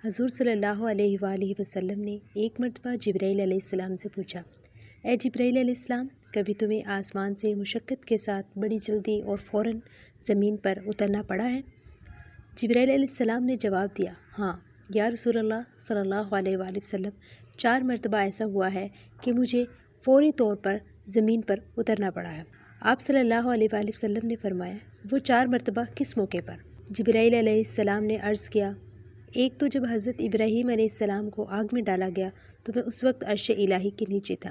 حضور صلی اللہ علیہ وآلہ وسلم نے ایک مرتبہ جبرائیل علیہ السلام سے پوچھا، اے جبرائیل علیہ السلام، کبھی تمہیں آسمان سے مشقت کے ساتھ بڑی جلدی اور فوراً زمین پر اترنا پڑا ہے؟ جبرائیل علیہ السلام نے جواب دیا، ہاں یا رسول اللہ صلی اللہ علیہ وآلہ وسلم، 4 مرتبہ ایسا ہوا ہے کہ مجھے فوری طور پر زمین پر اترنا پڑا ہے۔ آپ صلی اللہ علیہ وآلہ وسلم نے فرمایا، وہ 4 مرتبہ کس موقع پر؟ جبرائیل علیہ السلام نے عرض کیا، ایک تو جب حضرت ابراہیم علیہ السلام کو آگ میں ڈالا گیا تو میں اس وقت عرش الہی کے نیچے تھا۔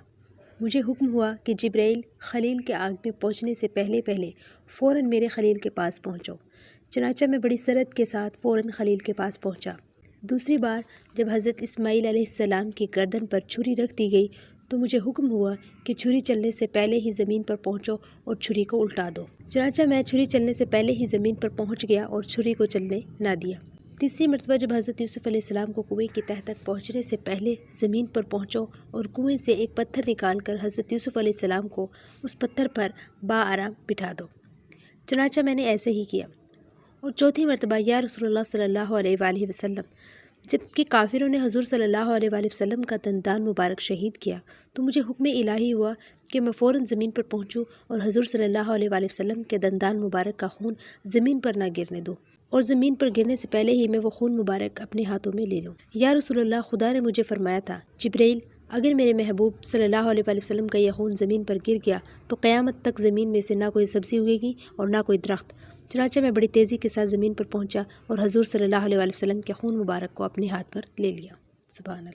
مجھے حکم ہوا کہ جبرائیل، خلیل کے آگ میں پہنچنے سے پہلے فوراً میرے خلیل کے پاس پہنچو۔ چنانچہ میں بڑی سرعت کے ساتھ فوراً خلیل کے پاس پہنچا۔ دوسری بار جب حضرت اسماعیل علیہ السلام کی گردن پر چھری رکھ دی گئی تو مجھے حکم ہوا کہ چھری چلنے سے پہلے ہی زمین پر پہنچو اور چھری کو الٹا دو۔ چنانچہ میں چھری چلنے سے پہلے ہی زمین پر پہنچ گیا اور چھری کو چلنے نہ دیا۔ تیسری مرتبہ جب حضرت یوسف علیہ السلام کو کنویں کی تہہ تک پہنچنے سے پہلے زمین پر پہنچو اور کنویں سے ایک پتھر نکال کر حضرت یوسف علیہ السلام کو اس پتھر پر بآرام بٹھا دو۔ چنانچہ میں نے ایسے ہی کیا۔ اور چوتھی مرتبہ یا رسول اللہ صلی اللہ علیہ وآلہ وسلم، جب کہ کافروں نے حضور صلی اللہ علیہ وآلہ وسلم کا دندان مبارک شہید کیا تو مجھے حکم الہی ہوا کہ میں فوراً زمین پر پہنچوں اور حضور صلی اللہ علیہ وآلہ وسلم کے دندان مبارک کا خون زمین پر نہ گرنے دوں، اور زمین پر گرنے سے پہلے ہی میں وہ خون مبارک اپنے ہاتھوں میں لے لوں۔ یا رسول اللہ، خدا نے مجھے فرمایا تھا، جبرائیل، اگر میرے محبوب صلی اللہ علیہ وآلہ وسلم کا یہ خون زمین پر گر گیا تو قیامت تک زمین میں سے نہ کوئی سبزی اگے گی اور نہ کوئی درخت۔ چنانچہ میں بڑی تیزی کے ساتھ زمین پر پہنچا اور حضور صلی اللہ علیہ وآلہ وسلم کے خون مبارک کو اپنے ہاتھ پر لے لیا۔ سبحان اللہ۔